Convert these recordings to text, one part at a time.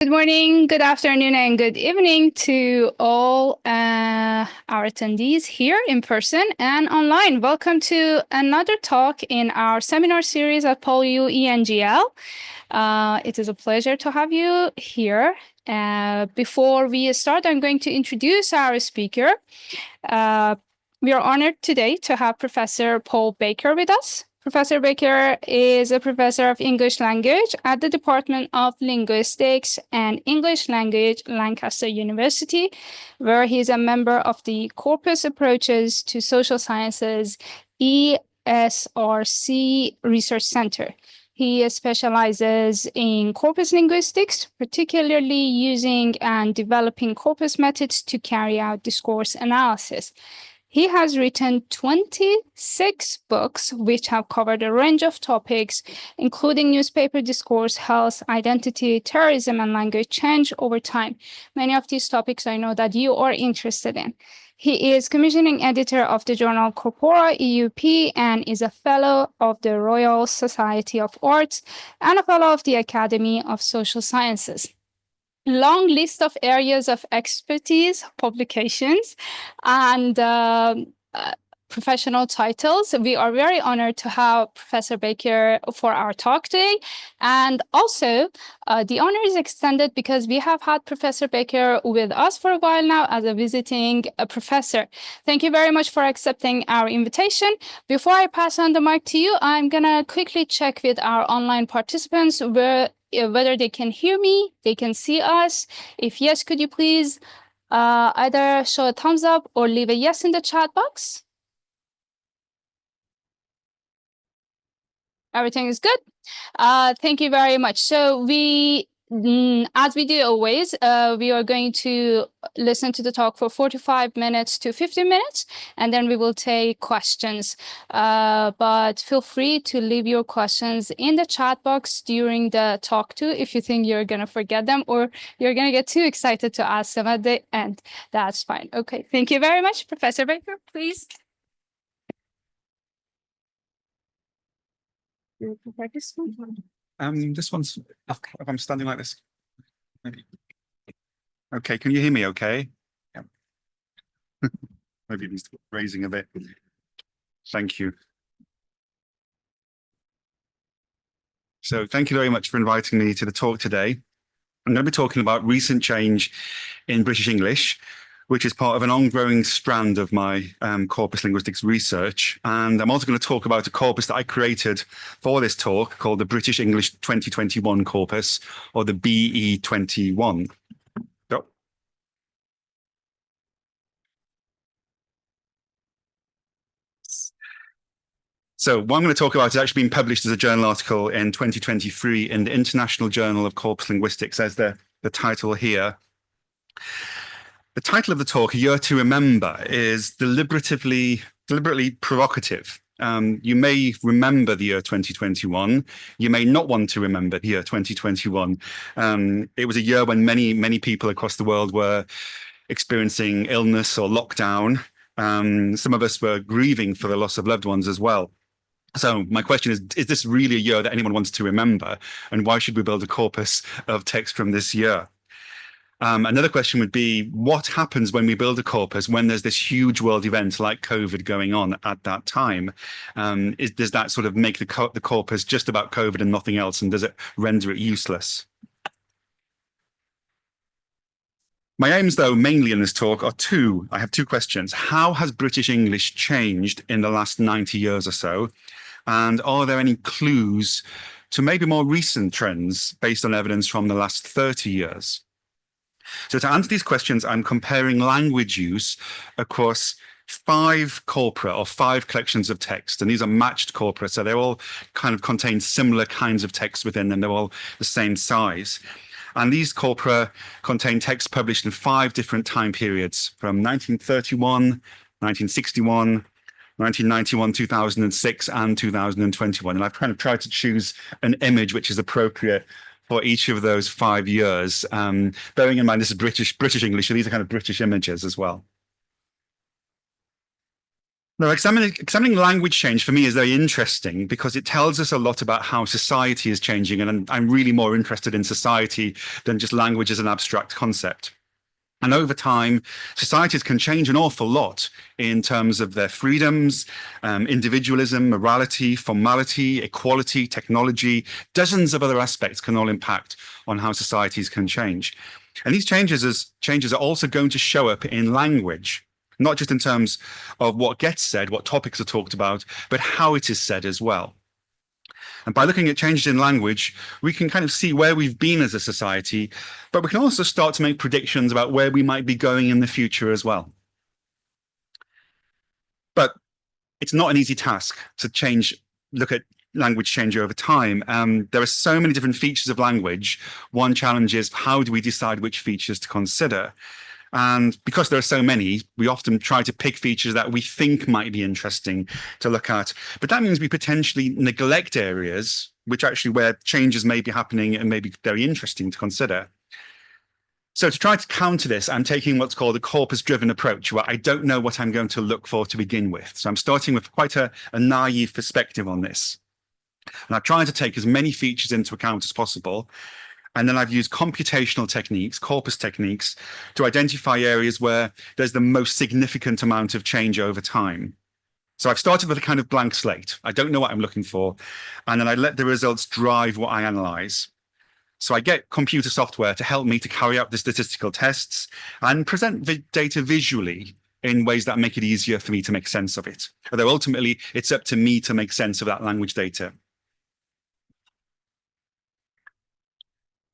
Good morning, good afternoon, and good evening to all our attendees here in person and online. Welcome to another talk in our seminar series at PolyU ENGL. It is a pleasure to have you here. Before we start, I'm going to introduce our speaker. We are honored today to have Professor Paul Baker with us. Professor Baker is a professor of English language at the Department of Linguistics and English Language, Lancaster University, where he is a member of the Corpus Approaches to Social Sciences ESRC Research Center. He specializes in corpus linguistics, particularly using and developing corpus methods to carry out discourse analysis. He has written 26 books, which have covered a range of topics, including newspaper discourse, health, identity, terrorism, and language change over time. Many of these topics I know that you are interested in. He is commissioning editor of the journal Corpora EUP and is a fellow of the Royal Society of Arts and a fellow of the Academy of Social Sciences. Long list of areas of expertise, publications, and professional titles. We are very honored to have Professor Baker for our talk today. And also, the honor is extended because we have had Professor Baker with us for a while now as a visiting professor. Thank you very much for accepting our invitation. Before I pass on the mic to you, I'm going to quickly check with our online participants whether they can hear me, they can see us. If yes, could you please either show a thumbs up or leave a yes in the chat box? Everything is good. Thank you very much. So as we do always, we are going to listen to the talk for 45 minutes to 50 minutes, and then we will take questions. But feel free to leave your questions in the chat box during the talk too, if you think you're going to forget them or you're going to get too excited to ask them at the end. That's fine. Okay, thank you very much. Professor Baker, please. This one's if I'm standing like this. Maybe. Okay, can you hear me okay? Yeah. Maybe it needs raising a bit. Thank you. So thank you very much for inviting me to the talk today. I'm going to be talking about recent change in British English, which is part of an ongoing strand of my corpus linguistics research. And I'm also going to talk about a corpus that I created for this talk called the British English 2021 corpus, or the BE21. So what I'm going to talk about is actually been published as a journal article in 2023 in the International Journal of Corpus Linguistics, as the title here. The title of the talk, A Year to Remember, is deliberately provocative. You may remember the year 2021. You may not want to remember the year 2021. It was a year when many people across the world were experiencing illness or lockdown. Some of us were grieving for the loss of loved ones as well. So my question is this really a year that anyone wants to remember? And why should we build a corpus of text from this year? Another question would be, what happens when we build a corpus when there's this huge world event like COVID going on at that time? Does that sort of make the corpus just about COVID and nothing else, and does it render it useless? My aims, though, mainly in this talk are two. I have two questions. How has British English changed in the last 90 years or so? And are there any clues to maybe more recent trends based on evidence from the last 30 years? So to answer these questions, I'm comparing language use across 5 corpora, or 5 collections of text. And these are matched corpora, so they all kind of contain similar kinds of text within them. They're all the same size. And these corpora contain texts published in 5 different time periods, from 1931, 1961, 1991, 2006, and 2021. And I've kind of tried to choose an image which is appropriate for each of those 5 years. Bearing in mind this is British English, so these are kind of British images as well. Now, examining language change for me is very interesting because it tells us a lot about how society is changing. And I'm really more interested in society than just language as an abstract concept. And over time, societies can change an awful lot in terms of their freedoms, individualism, morality, formality, equality, technology. Dozens of other aspects can all impact on how societies can change. And these changes are also going to show up in language, not just in terms of what gets said, what topics are talked about, but how it is said as well. And by looking at changes in language, we can kind of see where we've been as a society, but we can also start to make predictions about where we might be going in the future as well. But it's not an easy task to look at language change over time. There are so many different features of language. One challenge is, how do we decide which features to consider? And because there are so many, we often try to pick features that we think might be interesting to look at. But that means we potentially neglect areas where changes may be happening and may be very interesting to consider. So to try to counter this, I'm taking what's called a corpus-driven approach, where I don't know what I'm going to look for to begin with. So I'm starting with quite a naive perspective on this. And I'm trying to take as many features into account as possible. And then I've used computational techniques, corpus techniques, to identify areas where there's the most significant amount of change over time. So I've started with a kind of blank slate. I don't know what I'm looking for. And then I let the results drive what I analyze. So I get computer software to help me to carry out the statistical tests and present the data visually in ways that make it easier for me to make sense of it. Although ultimately, it's up to me to make sense of that language data.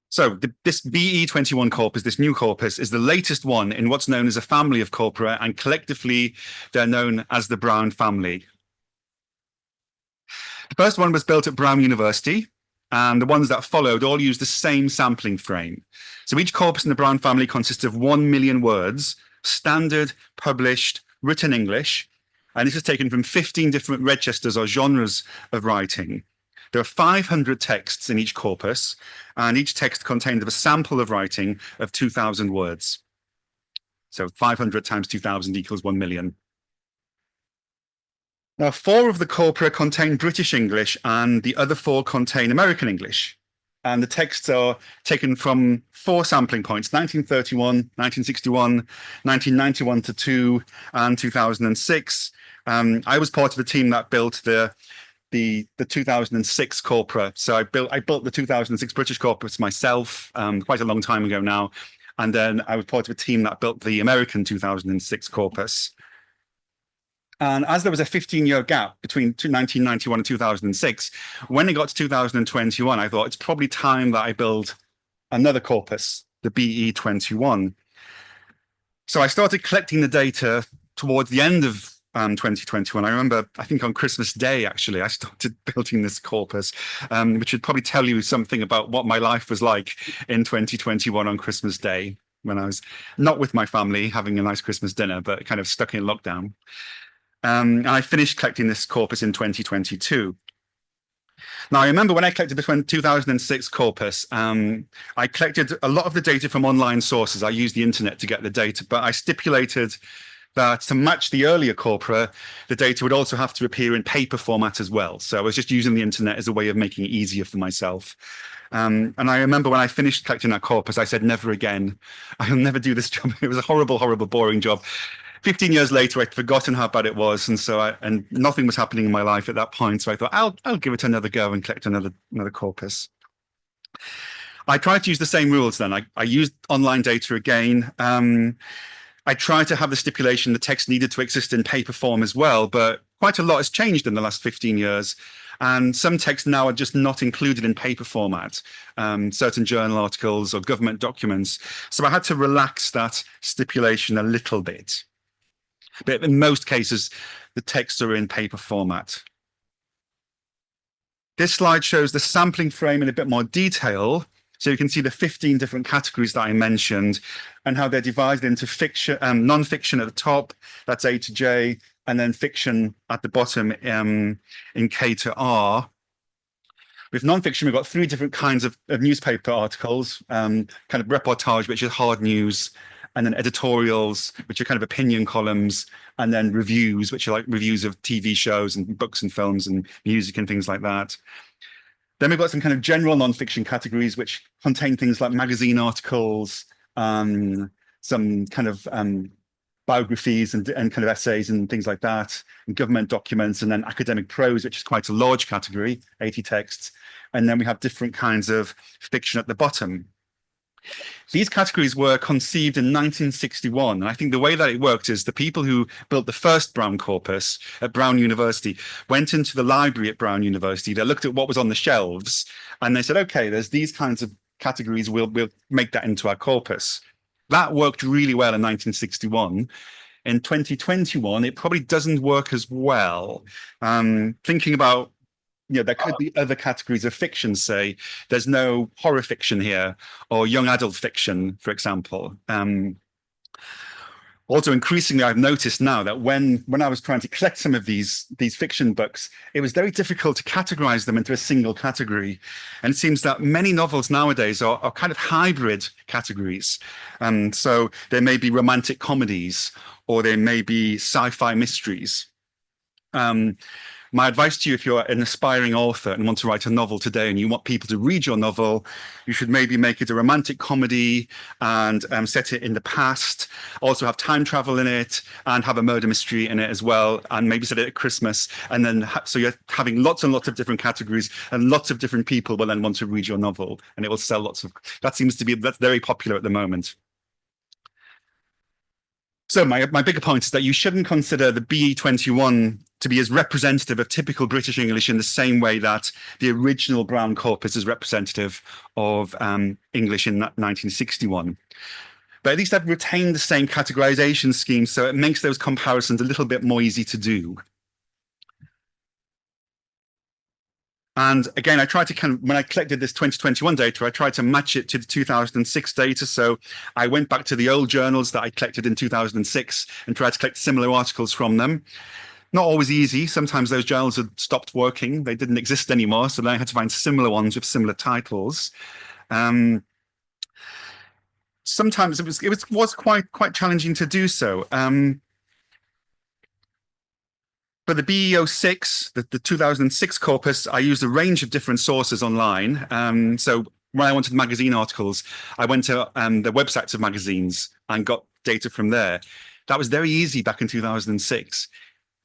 So this BE21 corpus, this new corpus, is the latest one in what's known as a family of corpora, and collectively they're known as the Brown family. The first one was built at Brown University, and the ones that followed all use the same sampling frame. So each corpus in the Brown family consists of 1 million words, standard, published, written English, and this is taken from 15 different registers or genres of writing. There are 500 texts in each corpus, and each text contains a sample of writing of 2,000 words. So 500 times 2,000 equals 1 million. Now, 4 of the corpora contain British English, and the other 4 contain American English. And the texts are taken from 4 sampling points: 1931, 1961, 1991 to 2, and 2006. I was part of the team that built the 2006 corpora. So I built the 2006 British corpus myself quite a long time ago now. And then I was part of a team that built the American 2006 corpus. And as there was a 15-year gap between 1991 and 2006, when it got to 2021, I thought it's probably time that I build another corpus, the BE21. So I started collecting the data towards the end of 2021. I remember, I think on Christmas Day, actually, I started building this corpus, which would probably tell you something about what my life was like in 2021 on Christmas Day, when I was not with my family having a nice Christmas dinner, but kind of stuck in lockdown. And I finished collecting this corpus in 2022. Now, I remember when I collected the 2006 corpus, I collected a lot of the data from online sources. I used the internet to get the data, but I stipulated that to match the earlier corpora, the data would also have to appear in paper format as well. So I was just using the internet as a way of making it easier for myself. And I remember when I finished collecting that corpus, I said, never again. I'll never do this job. It was a horrible, horrible, boring job. 15 years later, I'd forgotten how bad it was. And nothing was happening in my life at that point. So I thought, I'll give it another go and collect another corpus. I tried to use the same rules then. I used online data again. I tried to have the stipulation the text needed to exist in paper form as well, but quite a lot has changed in the last 15 years. And some texts now are just not included in paper format, certain journal articles or government documents. So I had to relax that stipulation a little bit. But in most cases, the texts are in paper format. This slide shows the sampling frame in a bit more detail. So you can see the 15 different categories that I mentioned and how they're divided into fiction, non-fiction at the top, that's A to J, and then fiction at the bottom in K to R. With non-fiction, we've got 3 different kinds of newspaper articles, kind of reportage, which is hard news, and then editorials, which are kind of opinion columns, and then reviews, which are like reviews of TV shows and books and films and music and things like that. Then we've got some kind of general nonfiction categories, which contain things like magazine articles, some kind of biographies and kind of essays and things like that, and government documents, and then academic prose, which is quite a large category, 80 texts. And then we have different kinds of fiction at the bottom. These categories were conceived in 1961. And I think the way that it worked is the people who built the first Brown corpus at Brown University went into the library at Brown University. They looked at what was on the shelves and they said, okay, there's these kinds of categories. We'll make that into our corpus. That worked really well in 1961. In 2021, it probably doesn't work as well. Thinking about, there could be other categories of fiction, say, there's no horror fiction here, or young adult fiction, for example. Also, increasingly, I've noticed now that when I was trying to collect some of these fiction books, it was very difficult to categorize them into a single category. And it seems that many novels nowadays are kind of hybrid categories. So there may be romantic comedies, or there may be sci-fi mysteries. My advice to you, if you're an aspiring author and want to write a novel today and you want people to read your novel, you should maybe make it a romantic comedy and set it in the past, also have time travel in it and have a murder mystery in it as well, and maybe set it at Christmas. And then so you're having lots and lots of different categories, and lots of different people will then want to read your novel, and it will sell lots of, that's very popular at the moment. So my bigger point is that you shouldn't consider the BE21 to be as representative of typical British English in the same way that the original Brown corpus is representative of English in 1961. But at least I've retained the same categorization scheme, so it makes those comparisons a little bit more easy to do. And again, I tried to when I collected this 2021 data, I tried to match it to the 2006 data. So I went back to the old journals that I collected in 2006 and tried to collect similar articles from them. Not always easy. Sometimes those journals had stopped working. They didn't exist anymore. So then I had to find similar ones with similar titles. Sometimes it was quite challenging to do so. For the BE06, the 2006 corpus, I used a range of different sources online. So when I wanted magazine articles, I went to the websites of magazines and got data from there. That was very easy back in 2006.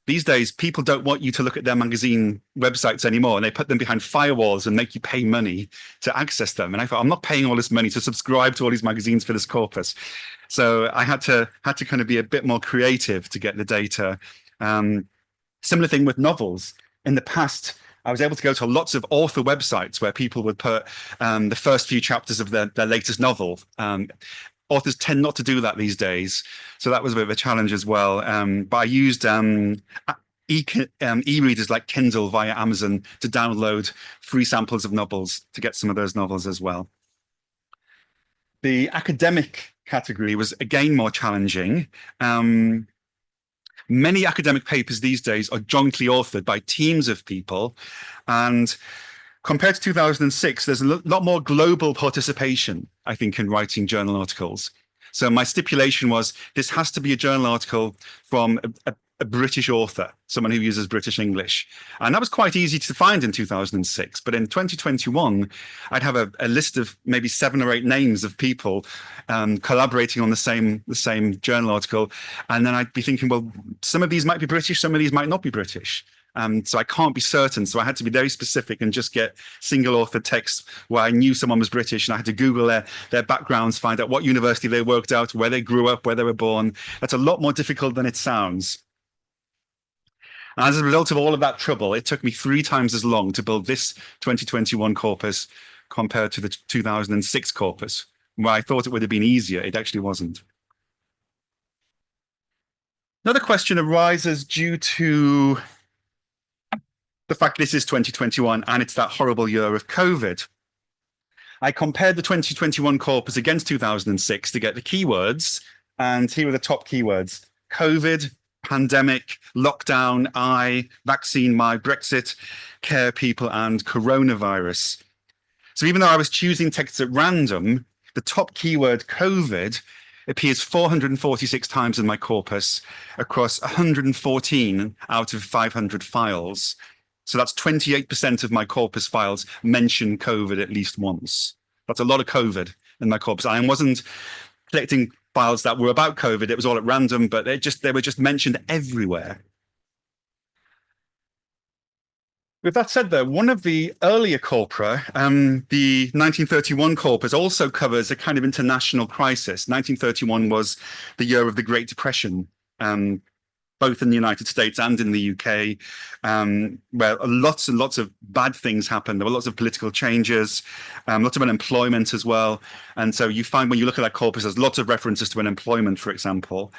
These days, people don't want you to look at their magazine websites anymore, and they put them behind firewalls and make you pay money to access them. And I thought, I'm not paying all this money to subscribe to all these magazines for this corpus. So I had to kind of be a bit more creative to get the data. Similar thing with novels. In the past, I was able to go to lots of author websites where people would put the first few chapters of their latest novel. Authors tend not to do that these days. So that was a bit of a challenge as well. But I used e-readers like Kindle via Amazon to download free samples of novels to get some of those novels as well. The academic category was again more challenging. Many academic papers these days are jointly authored by teams of people. And compared to 2006, there's a lot more global participation, I think, in writing journal articles. So my stipulation was this has to be a journal article from a British author, someone who uses British English. And that was quite easy to find in 2006. But in 2021, I'd have a list of maybe 7 or 8 names of people collaborating on the same journal article. And then I'd be thinking, well, some of these might be British, some of these might not be British. So I can't be certain. So I had to be very specific and just get single author texts where I knew someone was British, and I had to Google their backgrounds, find out what university they worked out, where they grew up, where they were born. That's a lot more difficult than it sounds. And as a result of all of that trouble, it took me 3 times as long to build this 2021 corpus compared to the 2006 corpus, where I thought it would have been easier. It actually wasn't. Another question arises due to the fact this is 2021 and it's that horrible year of COVID. I compared the 2021 corpus against 2006 to get the keywords, and here are the top keywords: COVID, pandemic, lockdown, vaccine, Brexit, care, people, and coronavirus. So even though I was choosing texts at random, the top keyword, COVID, appears 446 times in my corpus across 114 out of 500 files. So that's 28% of my corpus files mention COVID at least once. That's a lot of COVID in my corpus. I wasn't collecting files that were about COVID. It was all at random, but they were just mentioned everywhere. With that said, though, one of the earlier corpora, the 1931 corpus, also covers a kind of international crisis. 1931 was the year of the Great Depression, both in the United States and in the UK, where lots and lots of bad things happened. There were lots of political changes, lots of unemployment as well. And so you find when you look at that corpus, there's lots of references to unemployment, for example.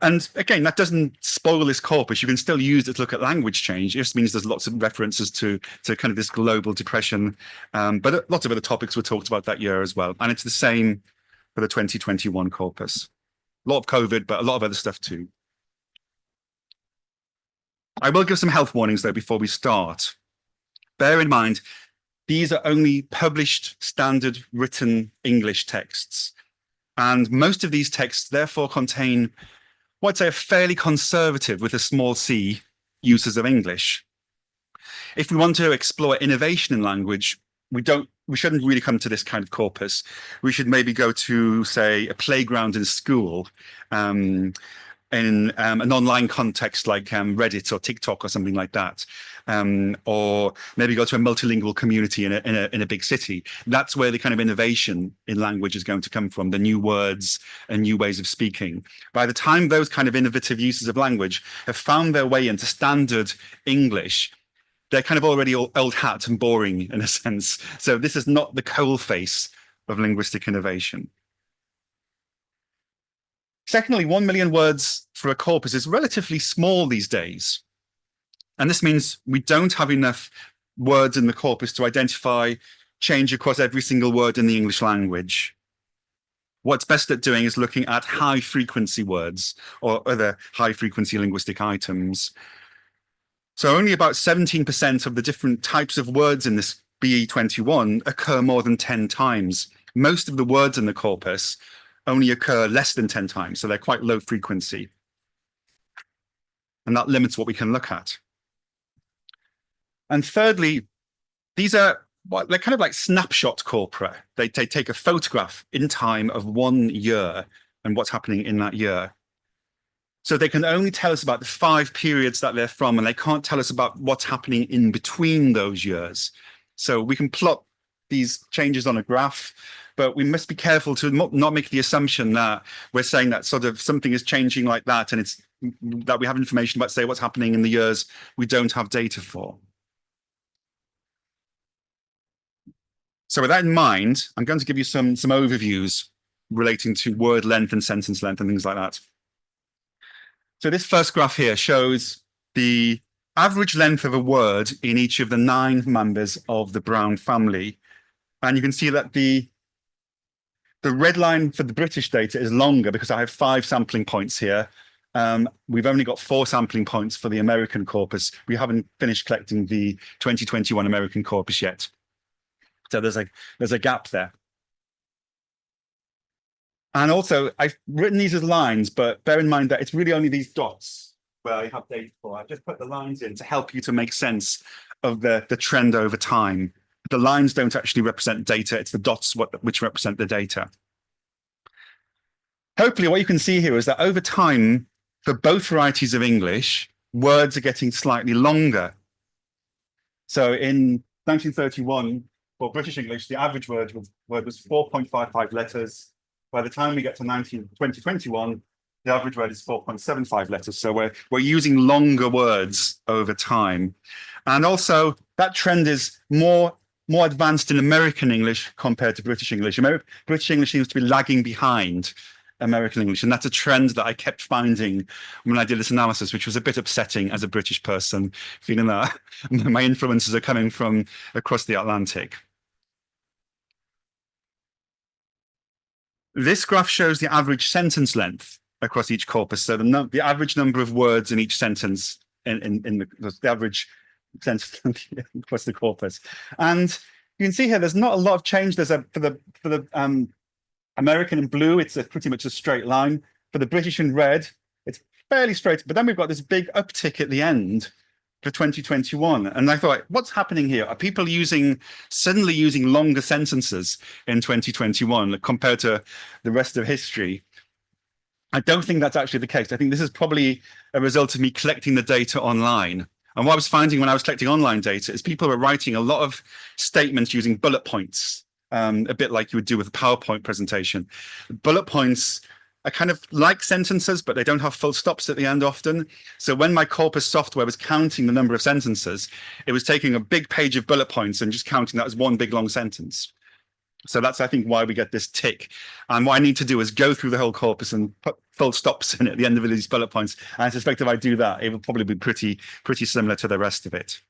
And again, that doesn't spoil this corpus. You can still use it to look at language change. It just means there's lots of references to kind of this global depression. But lots of other topics were talked about that year as well. And it's the same for the 2021 corpus. A lot of COVID, but a lot of other stuff too. I will give some health warnings, though, before we start. Bear in mind, these are only published standard written English texts. And most of these texts, therefore, contain what I'd say are fairly conservative, with a small c, uses of English. If we want to explore innovation in language, we shouldn't really come to this kind of corpus. We should maybe go to, say, a playground in school, in an online context like Reddit or TikTok or something like that, or maybe go to a multilingual community in a big city. That's where the kind of innovation in language is going to come from, the new words and new ways of speaking. By the time those kind of innovative uses of language have found their way into standard English, they're kind of already old hat and boring in a sense. So this is not the coal face of linguistic innovation. Secondly, 1 million words for a corpus is relatively small these days. And this means we don't have enough words in the corpus to identify change across every single word in the English language. What's best at doing is looking at high frequency words or other high frequency linguistic items. So only about 17% of the different types of words in this BE21 occur more than 10 times. Most of the words in the corpus only occur less than 10 times, so they're quite low frequency. And that limits what we can look at. And thirdly, these are, they're kind of like snapshot corpora. They take a photograph in time of 1 year and what's happening in that year. So they can only tell us about the 5 periods that they're from, and they can't tell us about what's happening in between those years. So we can plot these changes on a graph, but we must be careful to not make the assumption that we're saying that sort of something is changing like that, and it's that we have information about, say, what's happening in the years we don't have data for. So with that in mind, I'm going to give you some overviews relating to word length and sentence length and things like that. So this first graph here shows the average length of a word in each of the 9 members of the Brown family. And you can see that the red line for the British data is longer because I have 5 sampling points here. We've only got 4 sampling points for the American corpus. We haven't finished collecting the 2021 American corpus yet. So there's a gap there. And also, I've written these as lines, but bear in mind that it's really only these dots where I have data for. I've just put the lines in to help you to make sense of the trend over time. The lines don't actually represent data, it's the dots which represent the data. Hopefully what you can see here is that over time, for both varieties of English, words are getting slightly longer. So in 1931, for British English, the average word was 4.55 letters. By the time we get to 2021, the average word is 4.75 letters. So we're using longer words over time. And also that trend is more advanced in American English compared to British English. British English seems to be lagging behind American English. And that's a trend that I kept finding when I did this analysis, which was a bit upsetting as a British person, feeling that my influences are coming from across the Atlantic. This graph shows the average sentence length across each corpus. So the average number of words in each sentence in the average sentence across the corpus. And you can see here, there's not a lot of change. There's for the American in blue, it's pretty much a straight line. For the British in red, it's fairly straight, but then we've got this big uptick at the end for 2021. And I thought, what's happening here? Are people suddenly using longer sentences in 2021 compared to the rest of history? I don't think that's actually the case. I think this is probably a result of me collecting the data online. And what I was finding when I was collecting online data is people were writing a lot of statements using bullet points, a bit like you would do with a PowerPoint presentation. Bullet points are kind of like sentences, but they don't have full stops at the end often. So when my corpus software was counting the number of sentences, it was taking a big page of bullet points and just counting that as one big long sentence. So that's, I think, why we get this tick. And what I need to do is go through the whole corpus and put full stops in at the end of these bullet points. And I suspect if I do that, it will probably be pretty similar to the rest of it.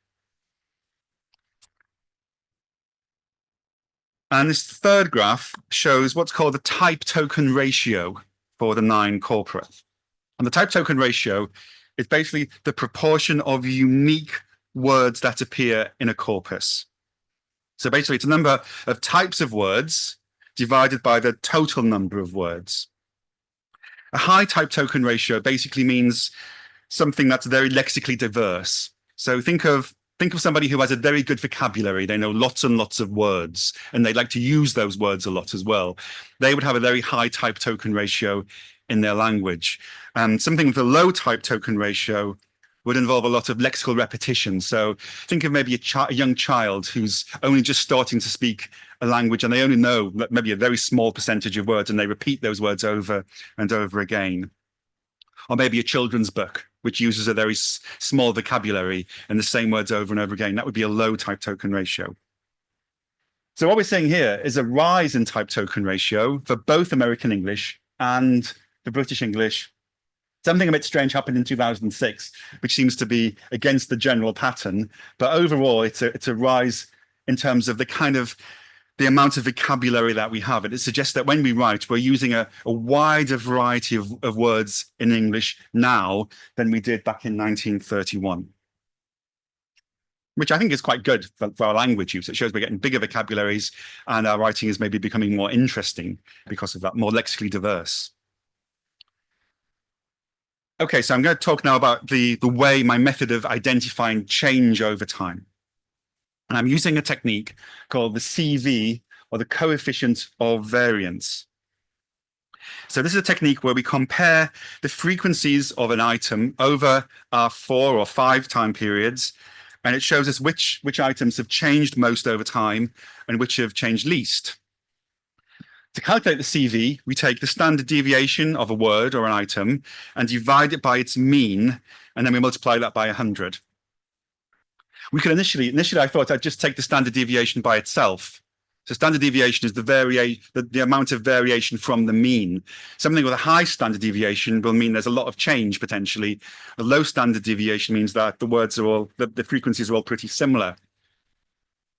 And this third graph shows what's called the type token ratio for the 9 corpora. And the type token ratio is basically the proportion of unique words that appear in a corpus. So basically, it's a number of types of words divided by the total number of words. A high type token ratio basically means something that's very lexically diverse. So think of somebody who has a very good vocabulary. They know lots and lots of words, and they like to use those words a lot as well. They would have a very high type token ratio in their language. Something with a low type token ratio would involve a lot of lexical repetition. So think of maybe a young child who's only just starting to speak a language and they only know maybe a very small percentage of words and they repeat those words over and over again. Or maybe a children's book, which uses a very small vocabulary and the same words over and over again. That would be a low type token ratio. So what we're seeing here is a rise in type token ratio for both American English and for British English. Something a bit strange happened in 2006, which seems to be against the general pattern. But overall, it's a rise in terms of the amount of vocabulary that we have. It suggests that when we write, we're using a wider variety of words in English now than we did back in 1931. Which I think is quite good for our language use. It shows we're getting bigger vocabularies and our writing is maybe becoming more interesting because of that, more lexically diverse. Okay, so I'm going to talk now about the way my method of identifying change over time. And I'm using a technique called the CV, or the coefficient of variance. So this is a technique where we compare the frequencies of an item over our 4 or 5 time periods, and it shows us which items have changed most over time and which have changed least. To calculate the CV, we take the standard deviation of a word or an item and divide it by its mean, and then we multiply that by 100. We could initially I thought I'd just take the standard deviation by itself. So standard deviation is the amount of variation from the mean. Something with a high standard deviation will mean there's a lot of change potentially. A low standard deviation means that the frequencies are all pretty similar.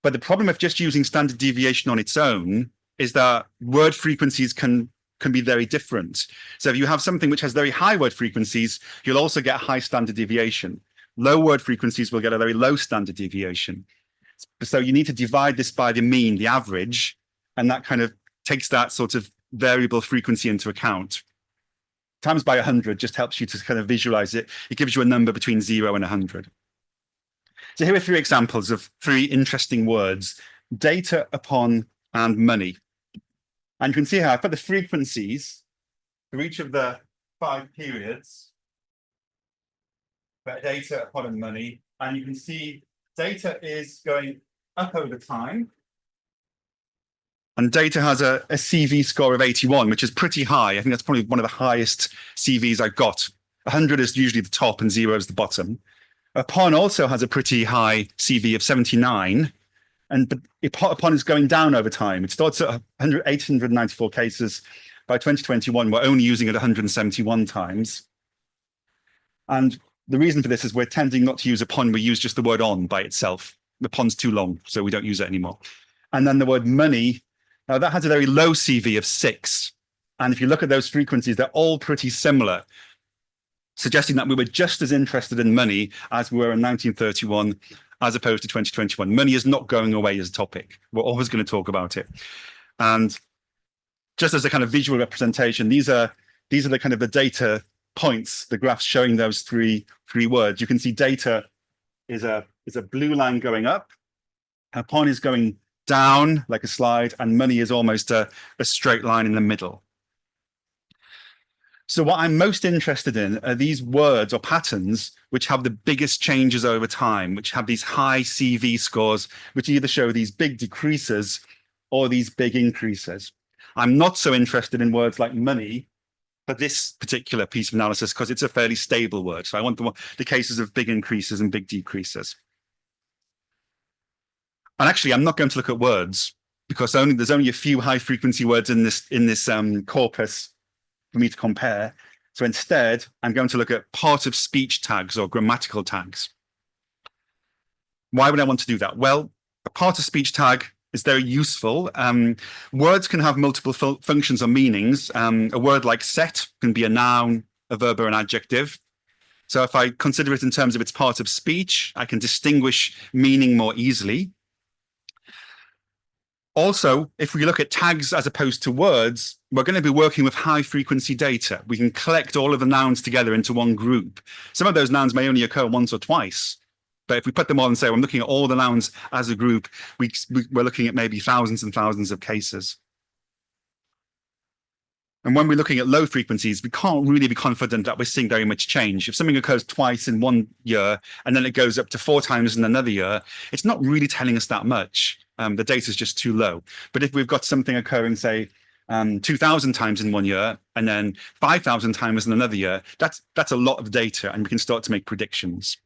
But the problem of just using standard deviation on its own is that word frequencies can be very different. So if you have something which has very high word frequencies, you'll also get a high standard deviation. Low word frequencies will get a very low standard deviation. So you need to divide this by the mean, the average, and that kind of takes that sort of variable frequency into account. Times by 100 just helps you to kind of visualize it. It gives you a number between 0 and 100. So here are 3 examples of 3 interesting words: data, upon, and money. And you can see how I put the frequencies for each of the 5 periods, for data, upon, and money. And you can see data is going up over time. And data has a CV score of 81, which is pretty high. I think that's probably one of the highest CVs I've got. 100 is usually the top and 0 is the bottom. Upon also has a pretty high CV of 79. But upon is going down over time. It starts at 894 cases. By 2021, we're only using it 171 times. And the reason for this is we're tending not to use upon. We use just the word on by itself. The upon's too long, so we don't use it anymore. And then the word money, now that has a very low CV of 6. And if you look at those frequencies, they're all pretty similar, suggesting that we were just as interested in money as we were in 1931, as opposed to 2021. Money is not going away as a topic. We're always going to talk about it. And just as a kind of visual representation, these are the kind of the data points, the graphs showing those three words. You can see data is a blue line going up, upon is going down like a slide, and money is almost a straight line in the middle. So what I'm most interested in are these words or patterns which have the biggest changes over time, which have these high CV scores, which either show these big decreases or these big increases. I'm not so interested in words like money for this particular piece of analysis because it's a fairly stable word. So I want the cases of big increases and big decreases. And actually, I'm not going to look at words because there's only a few high frequency words in this corpus for me to compare. So instead, I'm going to look at part of speech tags or grammatical tags. Why would I want to do that? Well, a part of speech tag is very useful. Words can have multiple functions or meanings. A word like set can be a noun, a verb, or an adjective. So if I consider it in terms of its part of speech, I can distinguish meaning more easily. Also, if we look at tags as opposed to words, we're going to be working with high frequency data. We can collect all of the nouns together into one group. Some of those nouns may only occur once or twice. But if we put them all and say, I'm looking at all the nouns as a group, we're looking at maybe thousands and thousands of cases. And when we're looking at low frequencies, we can't really be confident that we're seeing very much change. If something occurs twice in one year and then it goes up to 4 times in another year, it's not really telling us that much. The data is just too low. But if we've got something occurring, say, 2,000 times in one year and then 5,000 times in another year, that's a lot of data, and we can start to make predictions.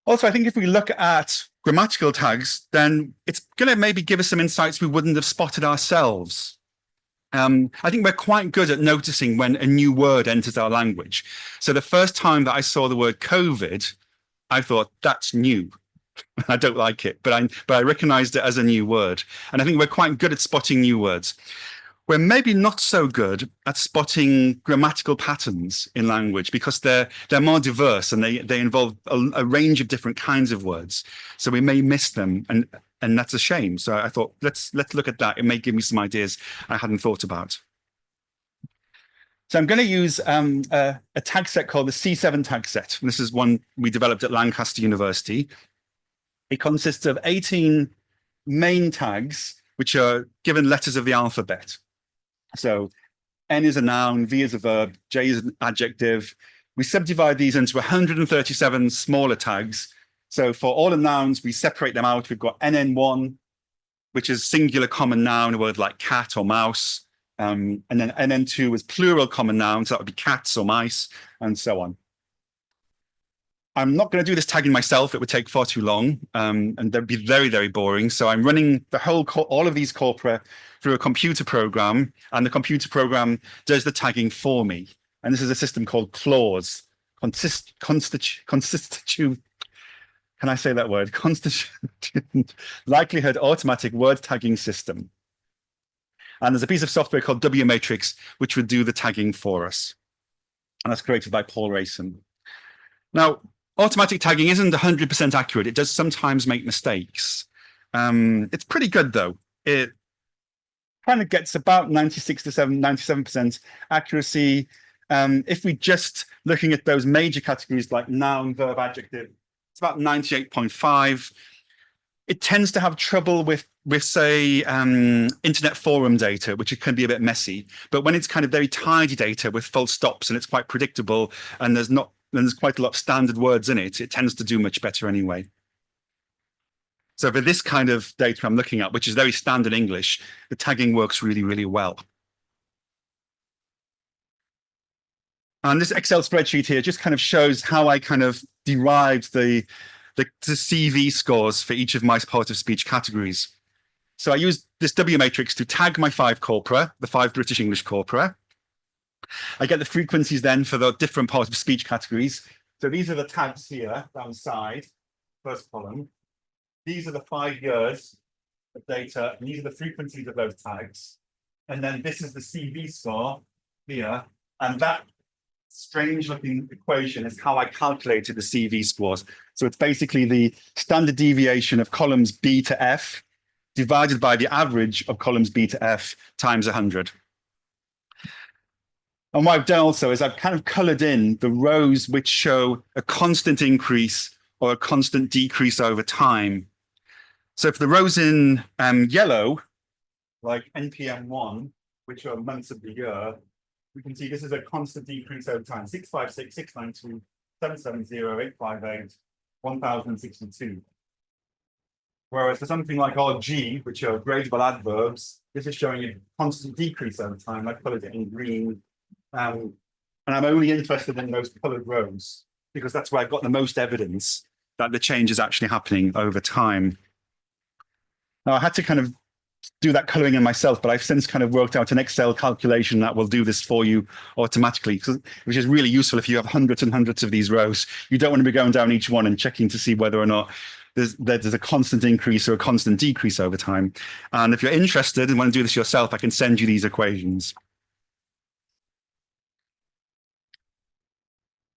Also, I think if we look at grammatical tags, then it's going to maybe give us some insights we wouldn't have spotted ourselves. I think we're quite good at noticing when a new word enters our language. So the first time that I saw the word COVID, I thought, that's new. I don't like it, but I recognized it as a new word. And I think we're quite good at spotting new words. We're maybe not so good at spotting grammatical patterns in language because they're more diverse and they involve a range of different kinds of words. So we may miss them, and that's a shame. So I thought, let's look at that. It may give me some ideas I hadn't thought about. So I'm going to use a tag set called the C7 tag set. This is one we developed at Lancaster University. It consists of 18 main tags, which are given letters of the alphabet. So N is a noun, V is a verb, J is an adjective. We subdivide these into 137 smaller tags. So for all the nouns, we separate them out. We've got NN1, which is singular common noun, a word like cat or mouse. And then NN2 is plural common nouns. So that would be cats or mice, and so on. I'm not going to do this tagging myself. It would take far too long, and that'd be very, very boring. So I'm running all of these corpora through a computer program, and the computer program does the tagging for me. And this is a system called clause, constitute. Can I say that word? Constituent likelihood automatic word tagging system. And there's a piece of software called W Matrix, which would do the tagging for us. And that's created by Paul Rayson. Now, automatic tagging isn't 100% accurate. It does sometimes make mistakes. It's pretty good, though. It kind of gets about 97% accuracy. If we just looking at those major categories like noun, verb, adjective, it's about 98.5. It tends to have trouble with say, internet forum data, which can be a bit messy. But when it's kind of very tidy data with full stops and it's quite predictable and there's quite a lot of standard words in it, it tends to do much better anyway. So for this kind of data I'm looking at, which is very standard English, the tagging works really, really well. And this Excel spreadsheet here just kind of shows how I kind of derived the CV scores for each of my part of speech categories. So I used this W matrix to tag my 5 corpora, the 5 British English corpora. I get the frequencies then for the different parts of speech categories. So these are the tags here down the side, first column. These are the 5 years of data, and these are the frequencies of those tags. And then this is the CV score here, and that strange looking equation is how I calculated the CV scores. So it's basically the standard deviation of columns B to F divided by the average of columns B to F times 100. And what I've done also is I've kind of colored in the rows which show a constant increase or a constant decrease over time. So for the rows in yellow, like NPM1, which are months of the year, we can see this is a constant decrease over time, 656, 692, 770, 858, 1062. Whereas for something like RG, which are gradable adverbs, this is showing a constant decrease over time. I've colored it in green. And I'm only interested in those colored rows because that's where I've got the most evidence that the change is actually happening over time. Now, I had to kind of do that coloring in myself, but I've since kind of worked out an Excel calculation that will do this for you automatically, which is really useful if you have hundreds and hundreds of these rows. You don't want to be going down each one and checking to see whether or not there's a constant increase or a constant decrease over time. And if you're interested and want to do this yourself, I can send you these equations.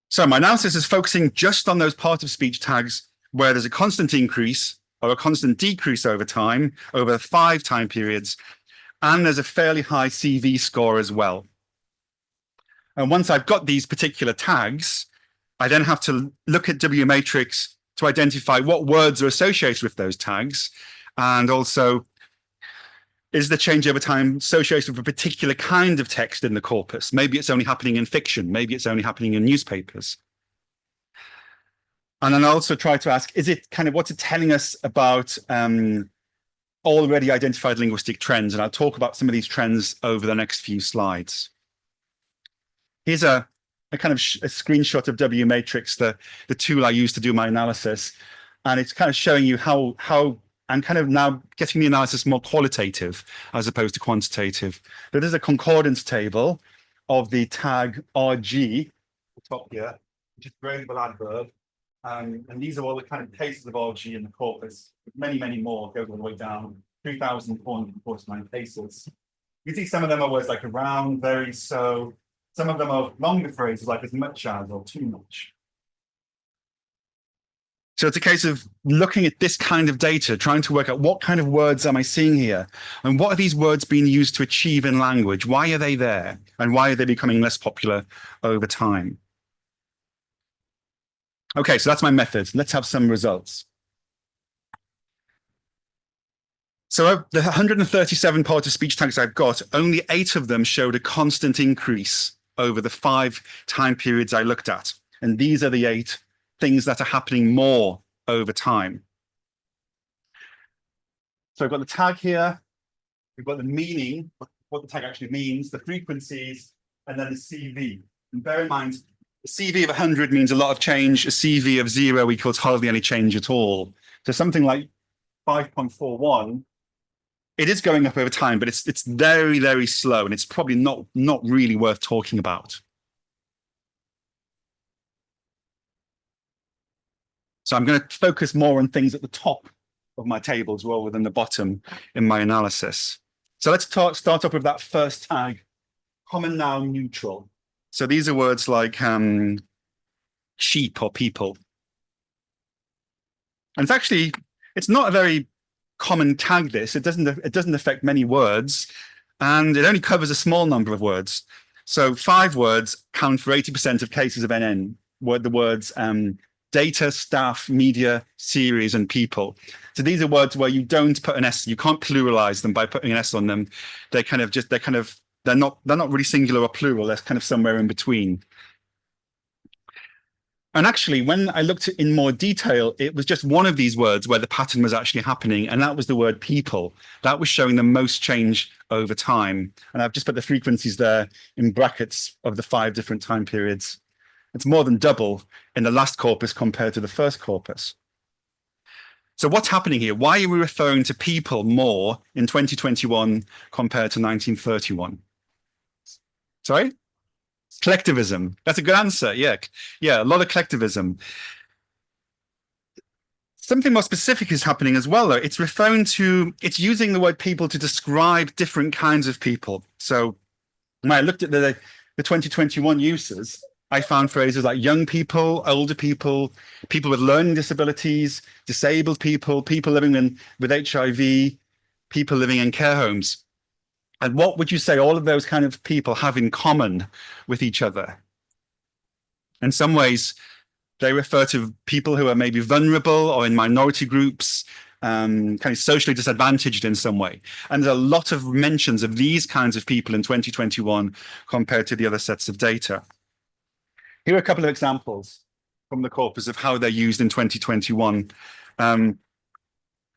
So my analysis is focusing just on those part of speech tags where there's a constant increase or a constant decrease over time, over 5 time periods, and there's a fairly high CV score as well. And once I've got these particular tags, I then have to look at W matrix to identify what words are associated with those tags, and also is the change over time associated with a particular kind of text in the corpus? Maybe it's only happening in fiction. Maybe it's only happening in newspapers. And then I also try to ask, is it kind of, what's it telling us about already identified linguistic trends? And I'll talk about some of these trends over the next few slides. Here's a kind of a screenshot of W matrix, the tool I use to do my analysis. And it's kind of showing you how and kind of now getting the analysis more qualitative as opposed to quantitative. There is a concordance table of the tag RG, the top here, which is gradable adverb. And these are all the kind of cases of RG in the corpus, many, many more, go all the way down, 3,449 cases. You can see some of them are words like around, very, so. Some of them are longer phrases like as much as or too much. So it's a case of looking at this kind of data, trying to work out what kind of words am I seeing here? And what are these words being used to achieve in language? Why are they there? And why are they becoming less popular over time? Okay, so that's my method. Let's have some results. So of the 137 part of speech tags I've got, only 8 of them showed a constant increase over the 5 time periods I looked at. And these are the 8 things that are happening more over time. So I've got the tag here, we've got the meaning, what the tag actually means, the frequencies, and then the CV. And bear in mind, a CV of 100 means a lot of change, a CV of 0 equals hardly any change at all. So something like 5.41, it is going up over time, but it's very, very slow, and it's probably not really worth talking about. So I'm going to focus more on things at the top of my tables rather than the bottom in my analysis. So let's start off with that first tag, common noun neutral. So these are words like sheep or people. And it's not a very common tag, this. It doesn't affect many words, and it only covers a small number of words. So 5 words count for 80% of cases of NN, were the words data, staff, media, series, and people. So these are words where you don't put an S, you can't pluralize them by putting an S on them. They're not really singular or plural, they're kind of somewhere in between. And actually, when I looked in more detail, it was just one of these words where the pattern was actually happening, and that was the word people. That was showing the most change over time. And I've just put the frequencies there in brackets of the 5 different time periods. It's more than double in the last corpus compared to the first corpus. So what's happening here? Why are we referring to people more in 2021 compared to 1931? Sorry? Collectivism. That's a good answer. Yeah, a lot of collectivism. Something more specific is happening as well, though. It's using the word people to describe different kinds of people. So when I looked at the 2021 uses, I found phrases like young people, older people, people with learning disabilities, disabled people, people living with HIV, people living in care homes. And what would you say all of those kind of people have in common with each other? In some ways, they refer to people who are maybe vulnerable or in minority groups, kind of socially disadvantaged in some way. And there's a lot of mentions of these kinds of people in 2021 compared to the other sets of data. Here are a couple of examples from the corpus of how they're used in 2021.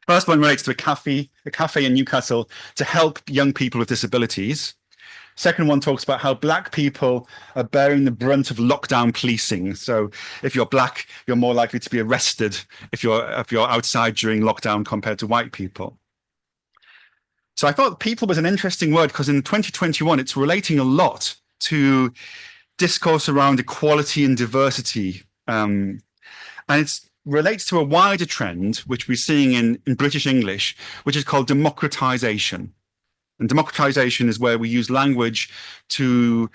First one relates to a cafe in Newcastle to help young people with disabilities. Second one talks about how Black people are bearing the brunt of lockdown policing. So if you're Black, you're more likely to be arrested if you're outside during lockdown compared to white people. So I thought people was an interesting word because in 2021, it's relating a lot to discourse around equality and diversity. And it relates to a wider trend, which we're seeing in British English, which is called democratisation. And democratisation is where we use language to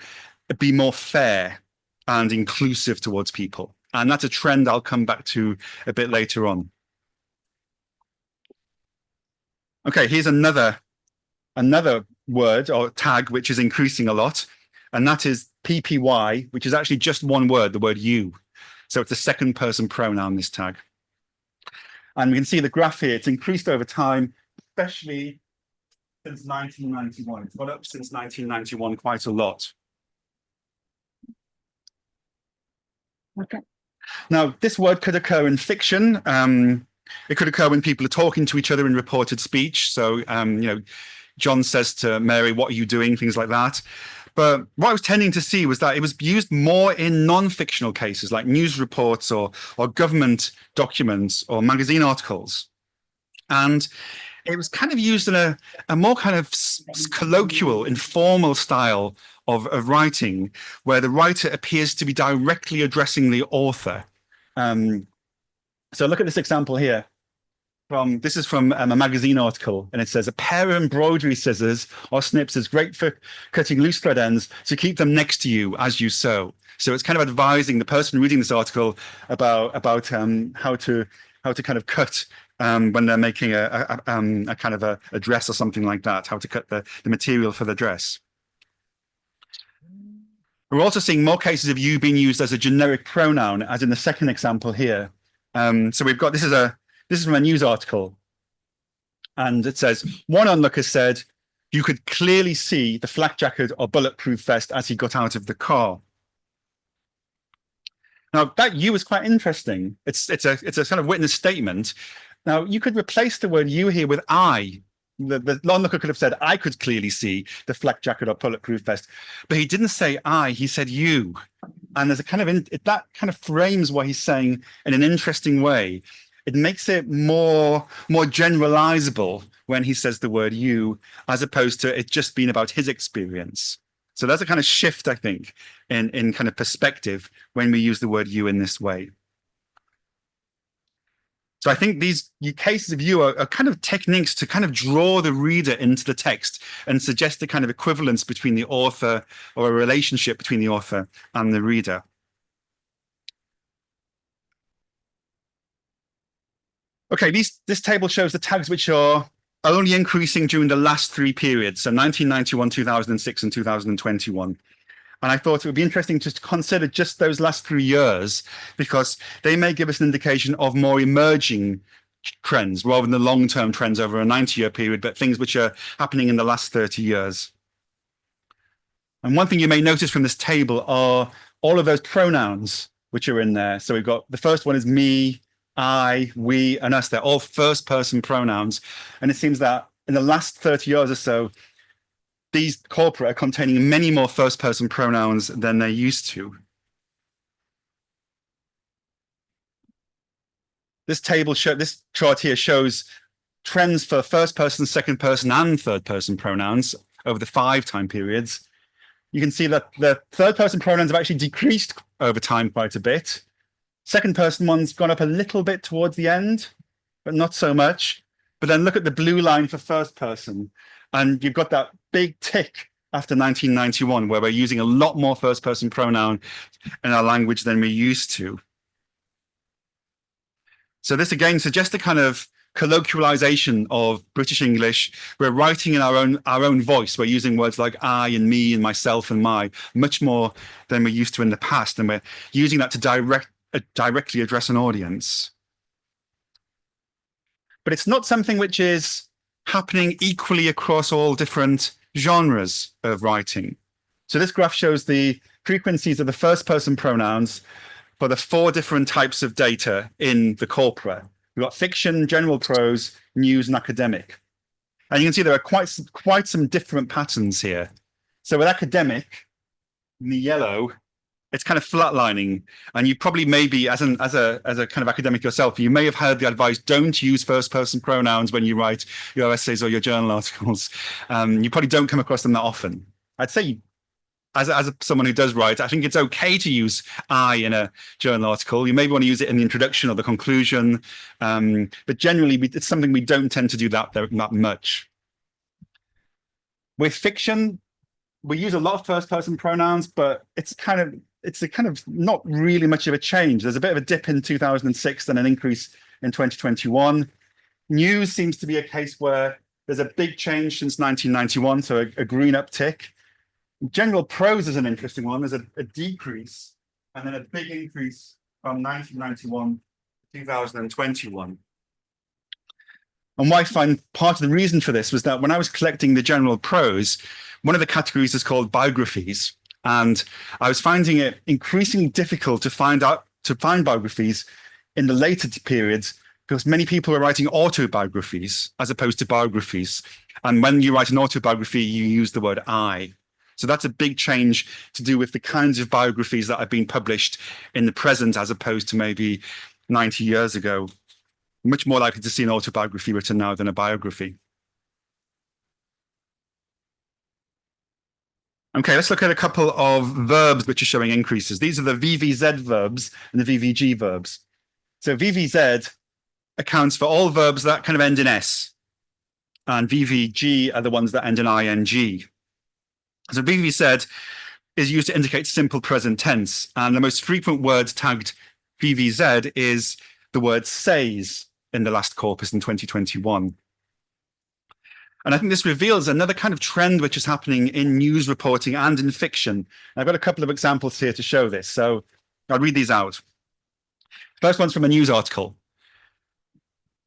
be more fair and inclusive towards people. And that's a trend I'll come back to a bit later on. Okay, here's another word or tag which is increasing a lot, and that is PPY, which is actually just one word, the word you. So it's a second person pronoun, this tag. And we can see the graph here, it's increased over time, especially since 1991. It's gone up since 1991 quite a lot. Okay. Now, this word could occur in fiction. It could occur when people are talking to each other in reported speech. So, John says to Mary, "What are you doing?" Things like that. But what I was tending to see was that it was used more in non-fictional cases like news reports or government documents or magazine articles. And it was kind of used in a more kind of colloquial, informal style of writing, where the writer appears to be directly addressing the author. So look at this example here. This is from a magazine article, and it says, "A pair of embroidery scissors or snips is great for cutting loose thread ends, so keep them next to you as you sew." So it's kind of advising the person reading this article about how to kind of cut when they're making a kind of a dress or something like that, how to cut the material for the dress. We're also seeing more cases of you being used as a generic pronoun, as in the second example here. So we've got, this is from a news article, and it says, "One onlooker said you could clearly see the flak jacket or bulletproof vest as he got out of the car." Now that "you" is quite interesting. It's a kind of witness statement. Now you could replace the word "you" here with "I." The onlooker could have said, "I could clearly see the flak jacket or bulletproof vest," but he didn't say "I," he said "you." And there's a kind of that kind of frames what he's saying in an interesting way. It makes it more generalizable when he says the word "you," as opposed to it just being about his experience. So that's a kind of shift, I think, in kind of perspective when we use the word "you" in this way. So I think these cases of "you" are kind of techniques to kind of draw the reader into the text and suggest a kind of equivalence between the author, or a relationship between the author and the reader. Okay, this table shows the tags which are only increasing during the last three periods, so 1991, 2006, and 2021. And I thought it would be interesting to consider just those last 3 years, because they may give us an indication of more emerging trends rather than the long-term trends over a 90-year period, but things which are happening in the last 30 years. And one thing you may notice from this table are all of those pronouns which are in there. So we've got, the first one is me, I, we, and us. They're all first-person pronouns. And it seems that in the last 30 years or so, these corpora are containing many more first-person pronouns than they used to. This chart here shows trends for first-person, second-person, and third-person pronouns over the 5 time periods. You can see that the third-person pronouns have actually decreased over time quite a bit. Second-person one's gone up a little bit towards the end, but not so much. But then look at the blue line for first-person, and you've got that big tick after 1991, where we're using a lot more first-person pronoun in our language than we used to. So this again suggests a kind of colloquialisation of British English. We're writing in our own voice. We're using words like I and me and myself and my much more than we're used to in the past, and we're using that to directly address an audience. But it's not something which is happening equally across all different genres of writing. So this graph shows the frequencies of the first person pronouns for the 4 different types of data in the corpora. We've got fiction, general prose, news, and academic. And you can see there are quite some different patterns here. So with academic, in the yellow, it's kind of flatlining. And you probably maybe, as a kind of academic yourself, you may have heard the advice, don't use first person pronouns when you write your essays or your journal articles. You probably don't come across them that often. I'd say, as someone who does write, I think it's okay to use I in a journal article. You maybe want to use it in the introduction or the conclusion, but generally it's something we don't tend to do that much. With fiction, we use a lot of first-person pronouns, but it's a kind of not really much of a change. There's a bit of a dip in 2006, then an increase in 2021. News seems to be a case where there's a big change since 1991, so a green uptick. General prose is an interesting one. There's a decrease and then a big increase from 1991 to 2021. And what I find part of the reason for this was that when I was collecting the general prose, one of the categories is called biographies. And I was finding it increasingly difficult to find biographies in the later periods because many people were writing autobiographies as opposed to biographies. And when you write an autobiography, you use the word I. So that's a big change to do with the kinds of biographies that have been published in the present as opposed to maybe 90 years ago. Much more likely to see an autobiography written now than a biography. Okay, let's look at a couple of verbs which are showing increases. These are the VVZ verbs and the VVG verbs. So VVZ accounts for all verbs that kind of end in S, and VVG are the ones that end in ing. So VVZ is used to indicate simple present tense, and the most frequent word tagged VVZ is the word says in the last corpus in 2021. And I think this reveals another kind of trend which is happening in news reporting and in fiction. And I've got a couple of examples here to show this, so I'll read these out. First one's from a news article.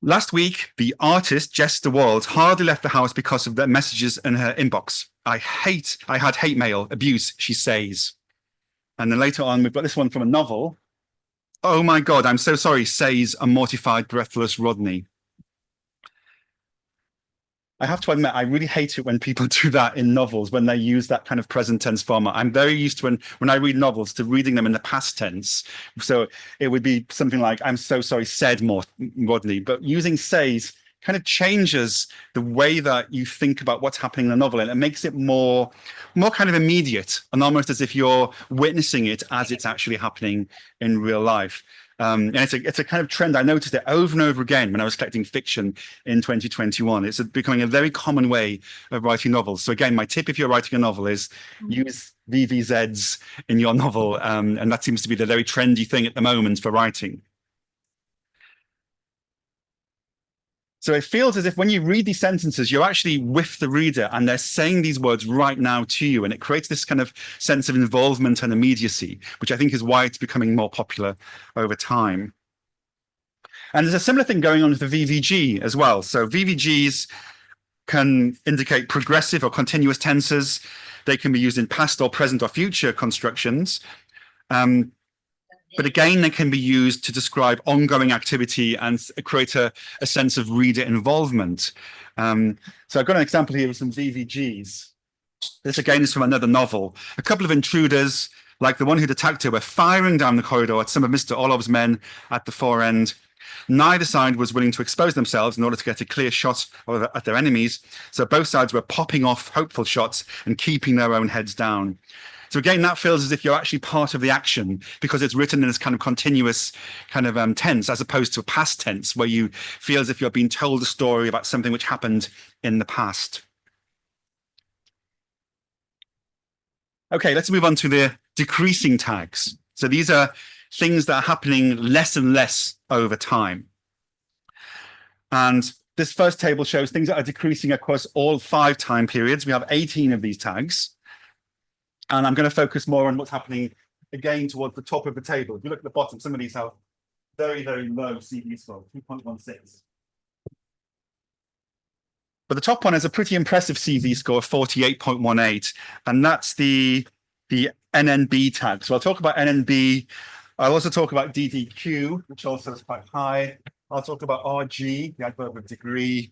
Last week, the artist Jess Walls hardly left the house because of the messages in her inbox. I had hate mail, abuse, she says. And then later on, we've got this one from a novel. Oh my God, I'm so sorry, says a mortified, breathless Rodney. I have to admit, I really hate it when people do that in novels, when they use that kind of present tense format. I'm very used to when I read novels to reading them in the past tense. So it would be something like, I'm so sorry, said Rodney. But using says kind of changes the way that you think about what's happening in the novel, and it makes it more kind of immediate and almost as if you're witnessing it as it's actually happening in real life. And it's a kind of trend. I noticed it over and over again when I was collecting fiction in 2021. It's becoming a very common way of writing novels. So again, my tip if you're writing a novel is use VVZs in your novel. And that seems to be the very trendy thing at the moment for writing. So it feels as if when you read these sentences, you're actually with the reader and they're saying these words right now to you. And it creates this kind of sense of involvement and immediacy, which I think is why it's becoming more popular over time. And there's a similar thing going on with the VVG as well. So VVGs can indicate progressive or continuous tenses. They can be used in past or present or future constructions. But again, they can be used to describe ongoing activity and create a sense of reader involvement. So I've got an example here of some VVGs. This again is from another novel. A couple of intruders, like the one who'd attacked her, were firing down the corridor at some of Mr. Orlov's men at the far end. Neither side was willing to expose themselves in order to get a clear shot at their enemies. So both sides were popping off hopeful shots and keeping their own heads down. So again, that feels as if you're actually part of the action because it's written in this kind of continuous kind of tense as opposed to a past tense where you feel as if you're being told a story about something which happened in the past. Okay, let's move on to the decreasing tags. So these are things that are happening less and less over time. And this first table shows things that are decreasing across all 5 time periods. We have 18 of these tags. And I'm going to focus more on what's happening again towards the top of the table. If you look at the bottom, some of these have very, very low CV score, 2.16. But the top one has a pretty impressive CV score of 48.18, and that's the NNB tag. So I'll talk about NNB. I'll also talk about DDQ, which also is quite high. I'll talk about RG, the adverb of degree,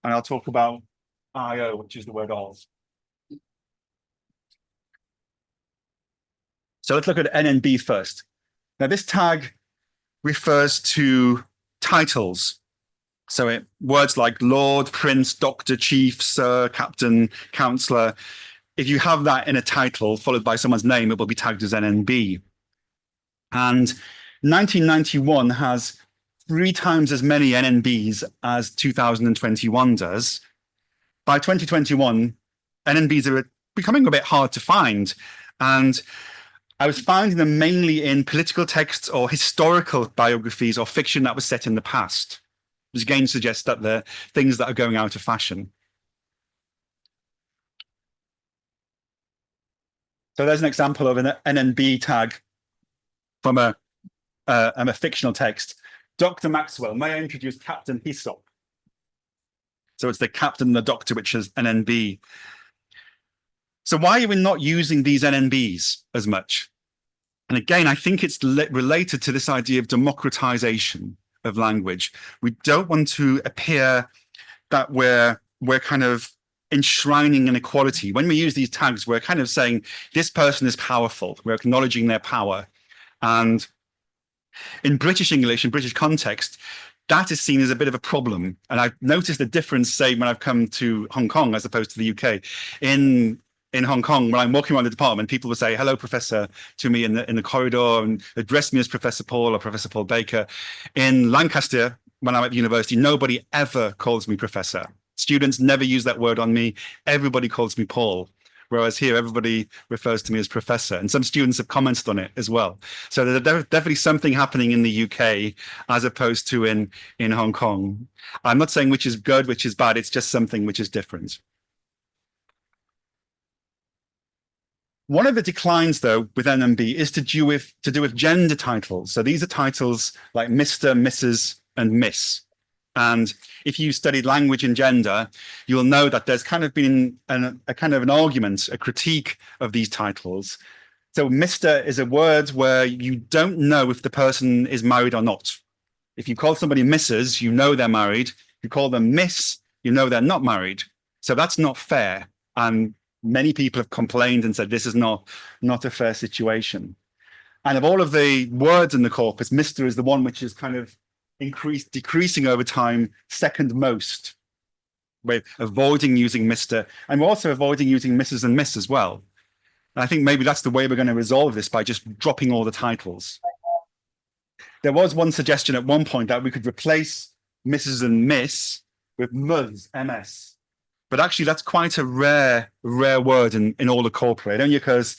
and I'll talk about IO, which is the word of. So let's look at NNB first. Now, this tag refers to titles. So words like Lord, Prince, Doctor, Chief, Sir, Captain, Councillor. If you have that in a title followed by someone's name, it will be tagged as NNB. And 1991 has 3 times as many NNBs as 2021 does. By 2021, NNBs are becoming a bit hard to find. And I was finding them mainly in political texts or historical biographies or fiction that was set in the past, which again suggests that they're things that are going out of fashion. So there's an example of an NNB tag from a fictional text. Dr. Maxwell, may I introduce Captain Hyssop? So it's the captain and the doctor, which is NNB. So why are we not using these NNBs as much? And again, I think it's related to this idea of democratization of language. We don't want to appear that we're kind of enshrining inequality. When we use these tags, we're kind of saying this person is powerful. We're acknowledging their power. And in British English, in British context, that is seen as a bit of a problem. And I've noticed a difference, say, when I've come to Hong Kong as opposed to the UK. In Hong Kong, when I'm walking around the department, people will say, hello, Professor, to me in the corridor and address me as Professor Paul or Professor Paul Baker. In Lancaster, when I'm at the university, nobody ever calls me Professor. Students never use that word on me. Everybody calls me Paul. Whereas here, everybody refers to me as Professor. And some students have commented on it as well. So there's definitely something happening in the UK as opposed to in Hong Kong. I'm not saying which is good, which is bad. It's just something which is different. One of the declines, though, with NNB is to do with gender titles. So these are titles like Mr., Mrs., and Miss. And if you studied language and gender, you'll know that there's kind of been a kind of an argument, a critique of these titles. So Mr. is a word where you don't know if the person is married or not. If you call somebody Mrs., you know they're married. If you call them Miss, you know they're not married. So that's not fair. And many people have complained and said this is not a fair situation. And of all of the words in the corpus, Mr. is the one which is kind of decreasing over time, second most. We're avoiding using Mr. And we're also avoiding using Mrs. and Miss as well. And I think maybe that's the way we're going to resolve this, by just dropping all the titles. There was one suggestion at one point that we could replace Mrs. and Miss with Ms, MS. But actually, that's quite a rare word in all the corpora. It only occurs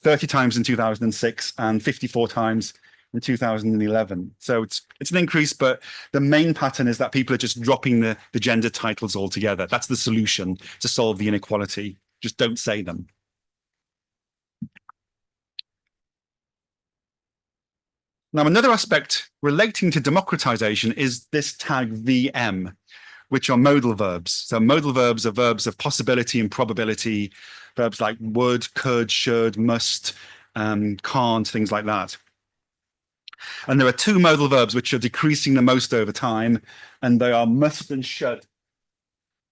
30 times in 2006 and 54 times in 2011. So it's an increase, but the main pattern is that people are just dropping the gender titles altogether. That's the solution to solve the inequality. Just don't say them. Now, another aspect relating to democratization is this tag VM, which are modal verbs. So modal verbs are verbs of possibility and probability, verbs like would, could, should, must, can't, things like that. And there are 2 modal verbs which are decreasing the most over time, and they are must and should.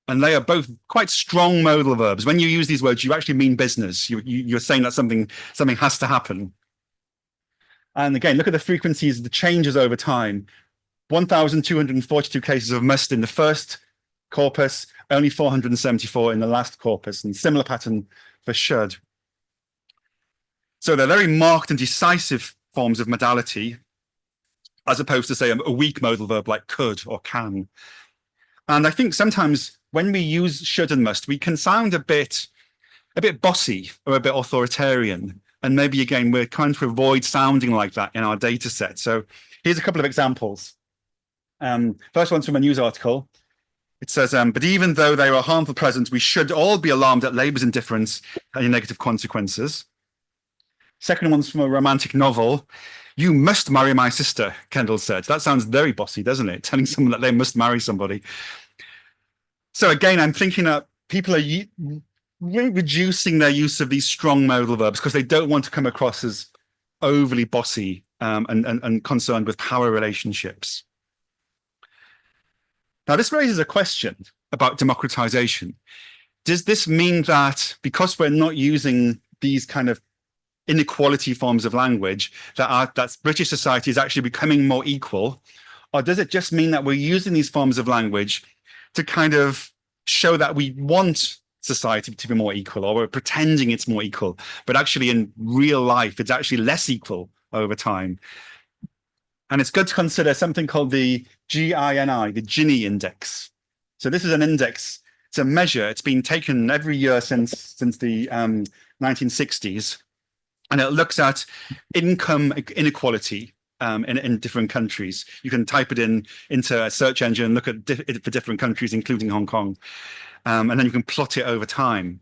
And they are both quite strong modal verbs. When you use these words, you actually mean business. You're saying that something has to happen. And again, look at the frequencies, the changes over time. 1,242 cases of must in the first corpus, only 474 in the last corpus, and similar pattern for should. So they're very marked and decisive forms of modality, as opposed to, say, a weak modal verb like could or can. And I think sometimes when we use should and must, we can sound a bit bossy or a bit authoritarian. And maybe, again, we're trying to avoid sounding like that in our data set. So here's a couple of examples. First one's from a news article. It says, but even though they are a harmful presence, we should all be alarmed at Labour's indifference and the negative consequences. Second one's from a romantic novel. You must marry my sister, Kendall said. That sounds very bossy, doesn't it? Telling someone that they must marry somebody. So again, I'm thinking that people are reducing their use of these strong modal verbs because they don't want to come across as overly bossy and concerned with power relationships. Now, this raises a question about democratization. Does this mean that because we're not using these kind of inequality forms of language, that British society is actually becoming more equal? Or does it just mean that we're using these forms of language to kind of show that we want society to be more equal, or we're pretending it's more equal, but actually in real life, it's actually less equal over time? And it's good to consider something called the GINI, the Gini index. So this is an index, it's a measure, it's been taken every year since the 1960s. And it looks at income inequality in different countries. You can type it into a search engine and look at it for different countries, including Hong Kong. And then you can plot it over time.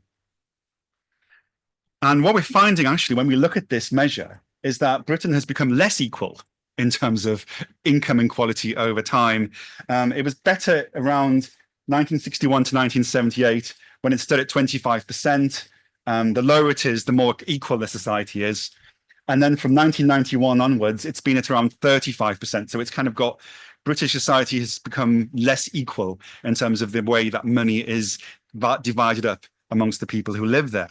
And what we're finding actually when we look at this measure is that Britain has become less equal in terms of income inequality over time. It was better around 1961 to 1978 when it stood at 25%. The lower it is, the more equal the society is. And then from 1991 onwards, it's been at around 35%. So it's kind of got, British society has become less equal in terms of the way that money is divided up amongst the people who live there.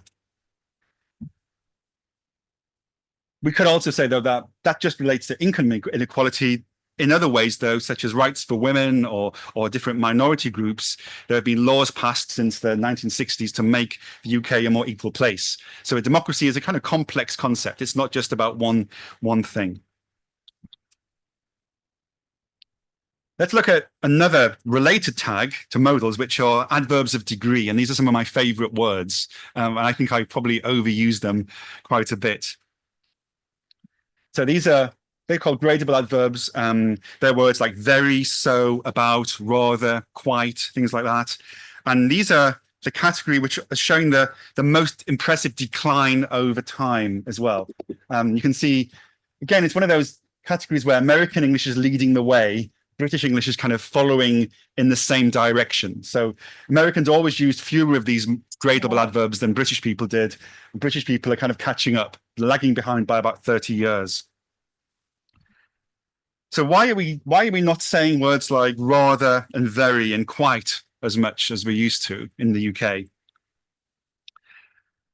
We could also say, though, that that just relates to income inequality. In other ways, though, such as rights for women or different minority groups, there have been laws passed since the 1960s to make the UK a more equal place. So democracy is a kind of complex concept. It's not just about one thing. Let's look at another related tag to modals, which are adverbs of degree. And these are some of my favorite words. And I think I probably overuse them quite a bit. So they're called gradable adverbs. They're words like very, so, about, rather, quite, things like that. And these are the category which are showing the most impressive decline over time as well. You can see, again, it's one of those categories where American English is leading the way. British English is kind of following in the same direction. So Americans always used fewer of these gradable adverbs than British people did. British people are kind of catching up, lagging behind by about 30 years. So why are we not saying words like rather and very and quite as much as we used to in the UK?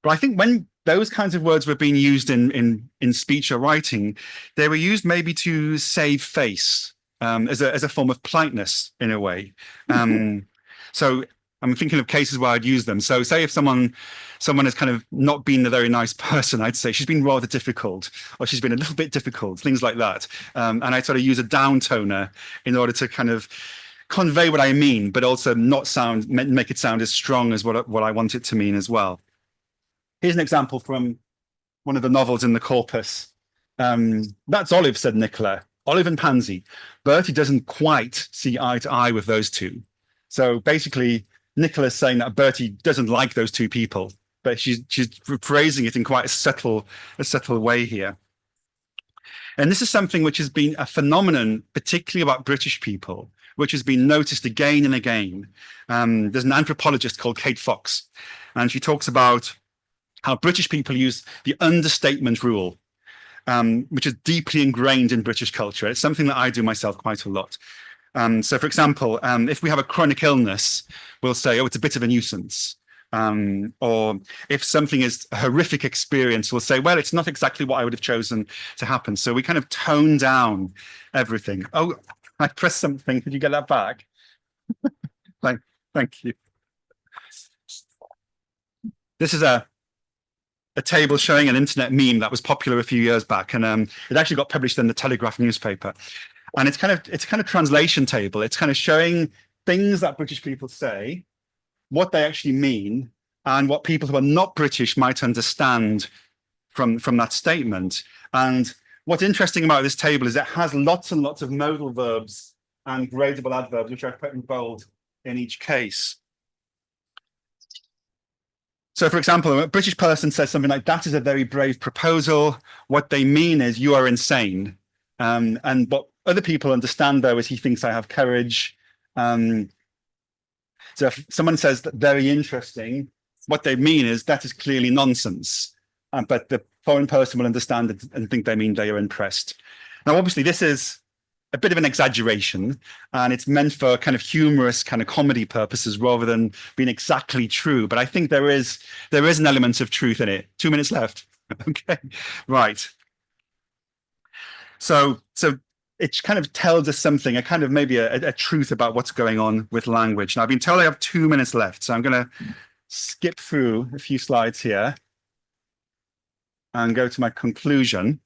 But I think when those kinds of words were being used in speech or writing, they were used maybe to save face, as a form of politeness in a way. So I'm thinking of cases where I'd use them. So say if someone has kind of not been a very nice person, I'd say she's been rather difficult, or she's been a little bit difficult, things like that. And I sort of use a downtoner in order to kind of convey what I mean, but also not make it sound as strong as what I want it to mean as well. Here's an example from one of the novels in the corpus. That's Olive, said Nicola. Olive and Pansy. Bertie doesn't quite see eye to eye with those two. So basically, Nicola's saying that Bertie doesn't like those two people, but she's phrasing it in quite a subtle way here. And this is something which has been a phenomenon, particularly about British people, which has been noticed again and again. There's an anthropologist called Kate Fox, and she talks about how British people use the understatement rule, which is deeply ingrained in British culture. It's something that I do myself quite a lot. So, for example, if we have a chronic illness, we'll say, oh, it's a bit of a nuisance. Or if something is a horrific experience, we'll say, well, it's not exactly what I would have chosen to happen. So we kind of tone down everything. Oh, I pressed something. Could you get that back? Thank you. This is a table showing an internet meme that was popular a few years back, and it actually got published in the Telegraph newspaper. And it's a kind of translation table. It's kind of showing things that British people say, what they actually mean, and what people who are not British might understand from that statement. And what's interesting about this table is it has lots and lots of modal verbs and gradable adverbs, which I put in bold in each case. So, for example, a British person says something like, "That is a very brave proposal." What they mean is, "You are insane." And what other people understand, though, is, "He thinks I have courage." So if someone says that very interesting, what they mean is, that is clearly nonsense. But the foreign person will understand it and think they mean they are impressed. Now, obviously, this is a bit of an exaggeration, and it's meant for kind of humorous kind of comedy purposes rather than being exactly true. But I think there is an element of truth in it. 2 minutes left. Okay, right. So it kind of tells us something, a kind of maybe a truth about what's going on with language. Now, I've been told I have 2 minutes left, so I'm going to skip through a few slides here and go to my conclusion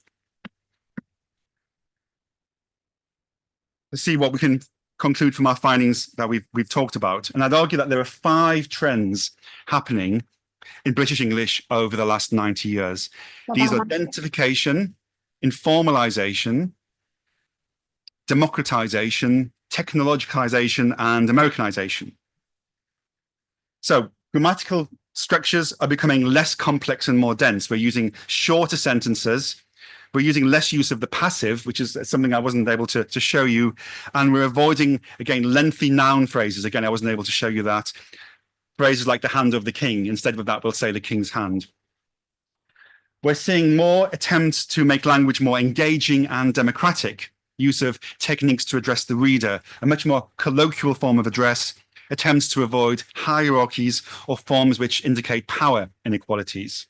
to see what we can conclude from our findings that we've talked about. And I'd argue that there are 5 trends happening in British English over the last 90 years. These are densification, informalization, democratisation, technologicalisation, and Americanisation. So grammatical structures are becoming less complex and more dense. We're using shorter sentences. We're using less use of the passive, which is something I wasn't able to show you. And we're avoiding, again, lengthy noun phrases. Again, I wasn't able to show you that. Phrases like the hand of the king. Instead of that, we'll say the king's hand. We're seeing more attempts to make language more engaging and democratic. Use of techniques to address the reader, a much more colloquial form of address, attempts to avoid hierarchies or forms which indicate power inequalities.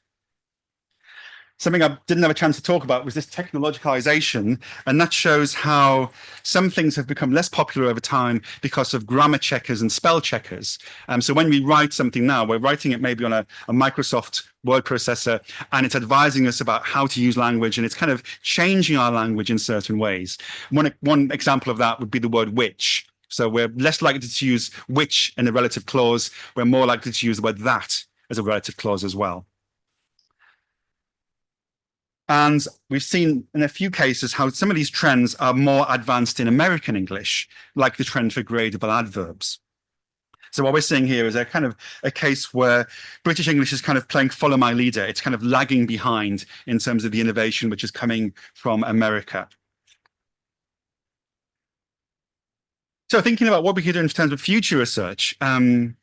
Something I didn't have a chance to talk about was this technologicalisation, and that shows how some things have become less popular over time because of grammar checkers and spell checkers. So when we write something now, we're writing it maybe on a Microsoft word processor, and it's advising us about how to use language, and it's kind of changing our language in certain ways. One example of that would be the word which. So we're less likely to use which in a relative clause. We're more likely to use the word that as a relative clause as well. And we've seen in a few cases how some of these trends are more advanced in American English, like the trend for gradable adverbs. So what we're seeing here is a kind of a case where British English is kind of playing follow my leader. It's kind of lagging behind in terms of the innovation which is coming from America. So thinking about what we could do in terms of future research, one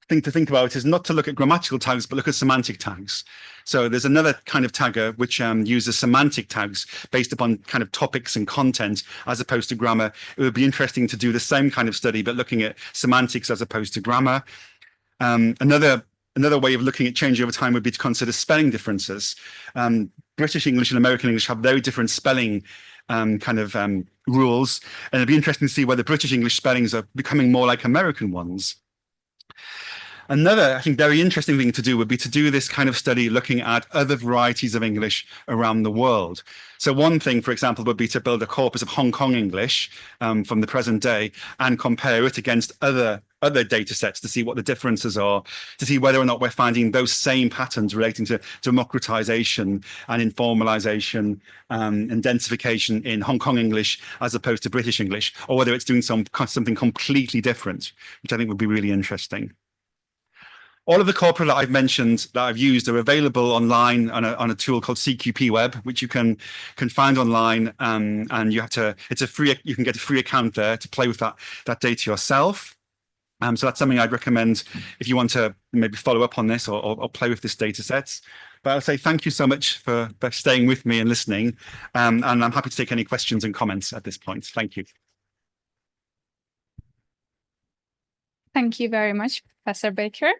thing to think about is not to look at grammatical tags, but look at semantic tags. So there's another kind of tagger which uses semantic tags based upon kind of topics and content as opposed to grammar. It would be interesting to do the same kind of study, but looking at semantics as opposed to grammar. Another way of looking at change over time would be to consider spelling differences. British English and American English have very different spelling rules, and it'd be interesting to see whether British English spellings are becoming more like American ones. Another, I think, very interesting thing to do would be to do this kind of study looking at other varieties of English around the world. So one thing, for example, would be to build a corpus of Hong Kong English from the present day and compare it against other data sets to see what the differences are, to see whether or not we're finding those same patterns relating to democratisation and informalisation and densification in Hong Kong English as opposed to British English, or whether it's doing something completely different, which I think would be really interesting. All of the corpora that I've mentioned that I've used are available online on a tool called CQP Web, which you can find online, and you can get a free account there to play with that data yourself. So that's something I'd recommend if you want to maybe follow up on this or play with this data sets. But I'll say thank you so much for staying with me and listening, and I'm happy to take any questions and comments at this point. Thank you. Thank you very much, Professor Baker.